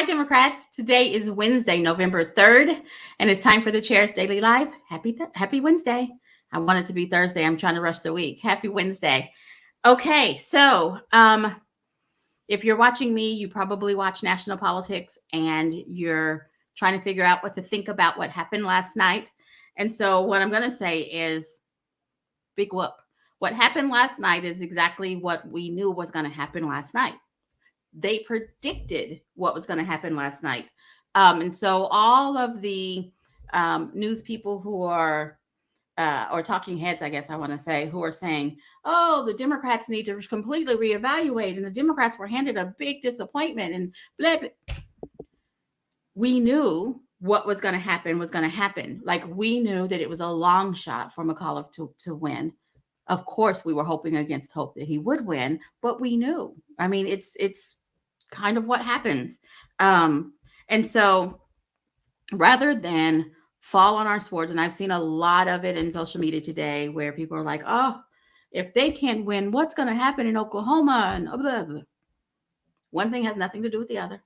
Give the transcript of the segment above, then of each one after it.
Democrats. Today is Wednesday, November 3rd, and it's time for the Chair's Daily Live. Happy Wednesday. I want it to be Thursday. I'm trying to rush the week. Happy Wednesday. Okay, so if you're watching me, you probably watch national politics and you're trying to figure out what to think about what happened last night. And so what I'm going to say is big whoop. What happened last night is exactly what we knew was going to happen last night. They predicted what was going to happen last night. And so all of the news people who are, or talking heads, I guess I want to say, who are saying, oh, the Democrats need to completely reevaluate, and the Democrats were handed a big disappointment, and blah, blah. We knew what was going to happen was going to happen. Like, we knew that it was a long shot for McAuliffe to win. Of course, we were hoping against hope that he would win, but we knew. I mean, it's kind of what happens. And so rather than fall on our swords, and I've seen a lot of it in social media today where people are like, oh, if they can't win, what's going to happen in Oklahoma? And blah, blah. One thing has nothing to do with the other.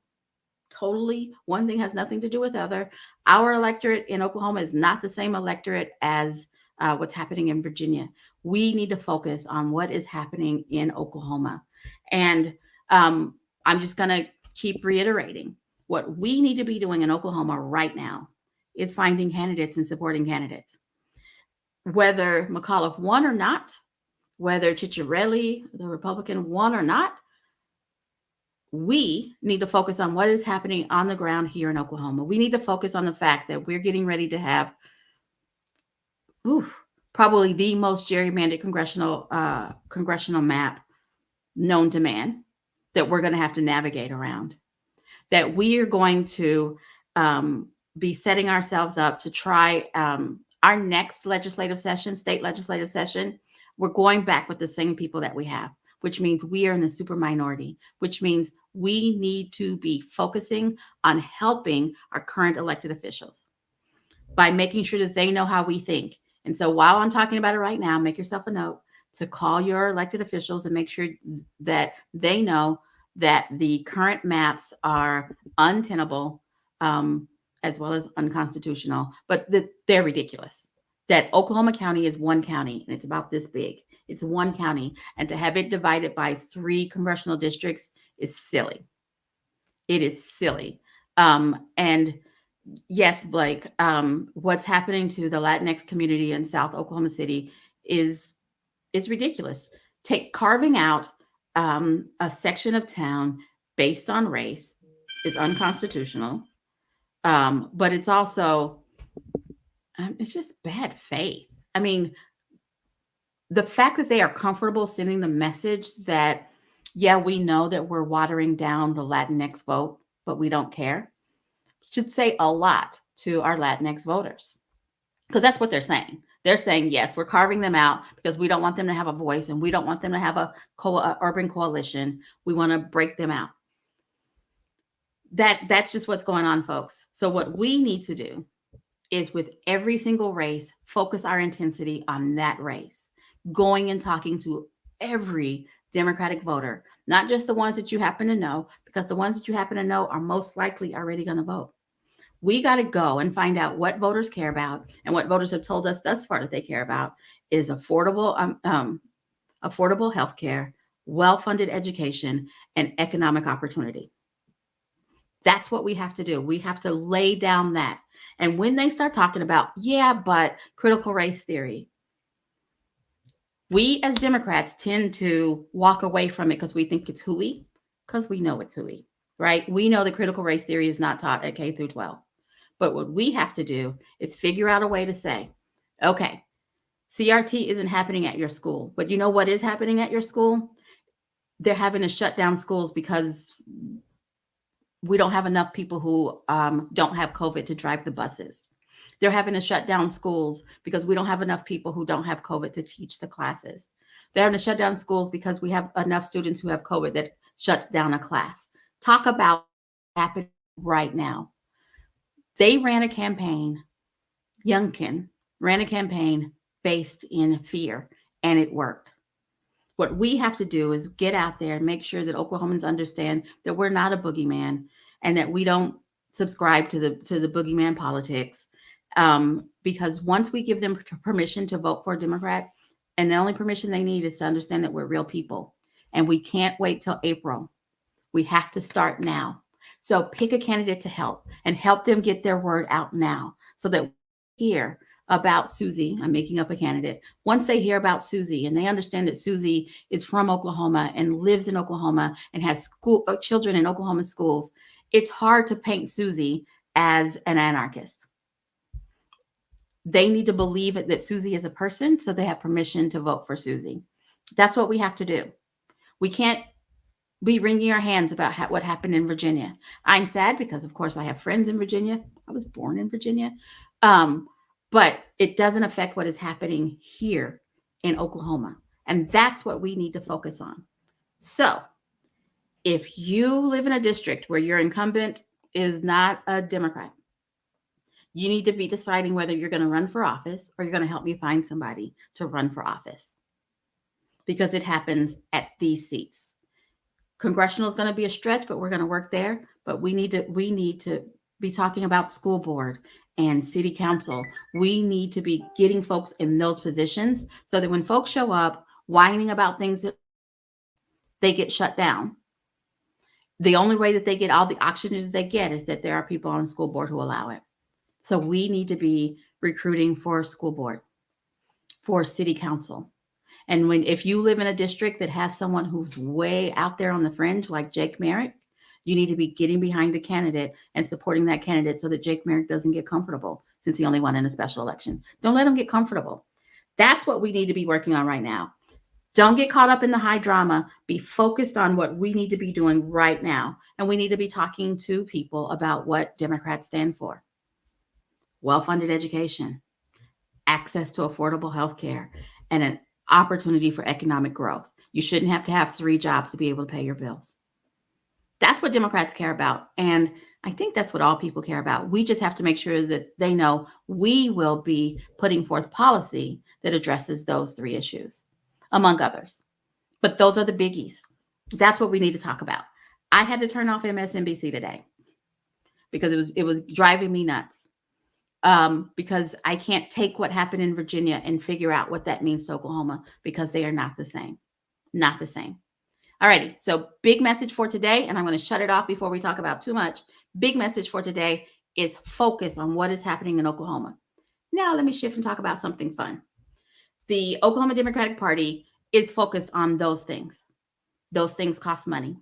Totally. One thing has nothing to do with the other. Our electorate in Oklahoma is not the same electorate as what's happening in Virginia. We need to focus on what is happening in Oklahoma. And I'm just going to keep reiterating what we need to be doing in Oklahoma right now is finding candidates and supporting candidates. Whether McAuliffe won or not, whether Ciccarelli, the Republican, won or not, we need to focus on what is happening on the ground here in Oklahoma. We need to focus on the fact that we're getting ready to have probably the most gerrymandered congressional map known to man that we're going to have to navigate around. That we are going to be setting ourselves up to try our next legislative session, state legislative session. We're going back with the same people that we have, which means we are in the super minority, which means we need to be focusing on helping our current elected officials by making sure that they know how we think. And so while I'm talking about it right now, make yourself a note to call your elected officials and make sure that they know that the current maps are untenable, as well as unconstitutional, but that they're ridiculous. That Oklahoma County is one county and it's about this big. It's one county, and to have it divided by 3 congressional districts is silly. It is silly. And yes, Blake, what's happening to the Latinx community in South Oklahoma City is ridiculous. Carving out a section of town based on race is unconstitutional, but it's also it's just bad faith. I mean, the fact that they are comfortable sending the message that, yeah, we know that we're watering down the Latinx vote, but we don't care, should say a lot to our Latinx voters, because that's what they're saying. They're saying, yes, we're carving them out because we don't want them to have a voice and we don't want them to have a urban coalition. We want to break them out. That's just what's going on, folks. So what we need to do is, with every single race, focus our intensity on that race, going and talking to every Democratic voter, not just the ones that you happen to know, because the ones that you happen to know are most likely already going to vote. We got to go and find out what voters care about, and what voters have told us thus far that they care about is affordable health care, well-funded education, and economic opportunity. That's what we have to do. We have to lay down that. And when they start talking about, yeah, but critical race theory, we as Democrats tend to walk away from it because we think it's hooey, because we know it's hooey, right? We know that critical race theory is not taught at K through 12. But what we have to do is figure out a way to say, okay, CRT isn't happening at your school, but you know what is happening at your school? They're having to shut down schools because we don't have enough people who don't have COVID to drive the buses. They're having to shut down schools because we don't have enough people who don't have COVID to teach the classes. They're having to shut down schools because we have enough students who have COVID that shuts down a class. Talk about what's happening right now. They ran a campaign, Youngkin ran a campaign based in fear, and it worked. What we have to do is get out there and make sure that Oklahomans understand that we're not a boogeyman. and that we don't subscribe to the boogeyman politics. Because once we give them permission to vote for a Democrat, and the only permission they need is to understand that we're real people, and we can't wait till April. We have to start now. So pick a candidate to help and help them get their word out now, so that we hear about Susie. I'm making up a candidate. Once they hear about Susie and they understand that Susie is from Oklahoma and lives in Oklahoma and has children in Oklahoma schools, it's hard to paint Susie as an anarchist. They need to believe that Susie is a person, so they have permission to vote for Susie. That's what we have to do. We can't be wringing our hands about what happened in Virginia. I'm sad because, of course, I have friends in Virginia. I was born in Virginia. But it doesn't affect what is happening here in Oklahoma. And that's what we need to focus on. So if you live in a district where your incumbent is not a Democrat, you need to be deciding whether you're going to run for office or you're going to help me find somebody to run for office, because it happens at these seats. Congressional is going to be a stretch, but we're going to work there. But we need to be talking about school board and city council. We need to be getting folks in those positions so that when folks show up whining about things, that they get shut down. The only way that they get all the oxygen that they get is that there are people on the school board who allow it. So we need to be recruiting for school board, for city council. And if you live in a district that has someone who's way out there on the fringe, like Jake Merrick, you need to be getting behind a candidate and supporting that candidate so that Jake Merrick doesn't get comfortable, since he only won in a special election. Don't let him get comfortable. That's what we need to be working on right now. Don't get caught up in the high drama. Be focused on what we need to be doing right now. And we need to be talking to people about what Democrats stand for. Well-funded education, access to affordable health care, and an opportunity for economic growth. You shouldn't have to have 3 jobs to be able to pay your bills. That's what Democrats care about. And I think that's what all people care about. We just have to make sure that they know we will be putting forth policy that addresses those 3 issues, among others. But those are the biggies. That's what we need to talk about. I had to turn off MSNBC today because it was driving me nuts. Because I can't take what happened in Virginia and figure out what that means to Oklahoma, because they are not the same. Not the same. All righty. So big message for today, and I'm going to shut it off before we talk about too much. Big message for today is focus on what is happening in Oklahoma. Now let me shift and talk about something fun. The Oklahoma Democratic Party is focused on those things. Those things cost money.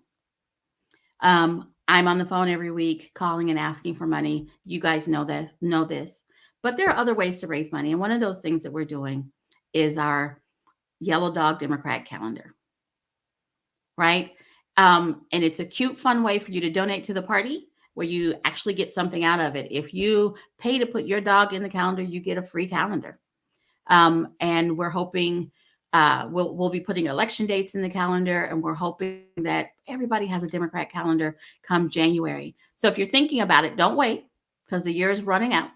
I'm on the phone every week calling and asking for money. You guys know this. But there are other ways to raise money. And one of those things that we're doing is our Yellow Dog Democrat calendar, right? And it's a cute, fun way for you to donate to the party where you actually get something out of it. If you pay to put your dog in the calendar, you get a free calendar. And we're hoping we'll be putting election dates in the calendar, and we're hoping that everybody has a Democrat calendar come January. So if you're thinking about it, don't wait, because the year is running out.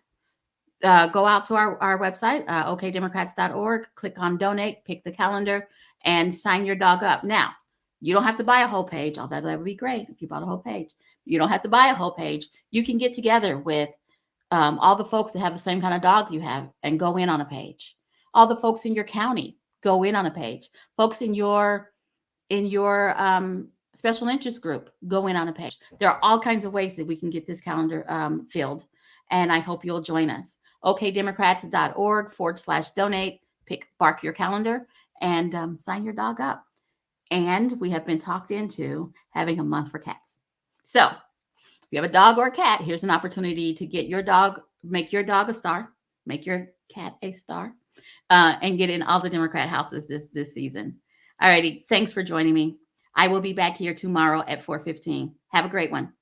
Go out to our website, okdemocrats.org, click on donate, pick the calendar, and sign your dog up. Now, you don't have to buy a whole page, although that would be great if you bought a whole page. You don't have to buy a whole page. You can get together with all the folks that have the same kind of dog you have and go in on a page. All the folks in your county, go in on a page. Folks in your special interest group, go in on a page. There are all kinds of ways that we can get this calendar filled, and I hope you'll join us. okdemocrats.org/donate, bark your calendar, and sign your dog up. And we have been talked into having a month for cats. So if you have a dog or a cat, here's an opportunity to get your dog, make your dog a star, make your cat a star, and get in all the Democrat houses this season. All righty. Thanks for joining me. I will be back here tomorrow at 4:15. Have a great one.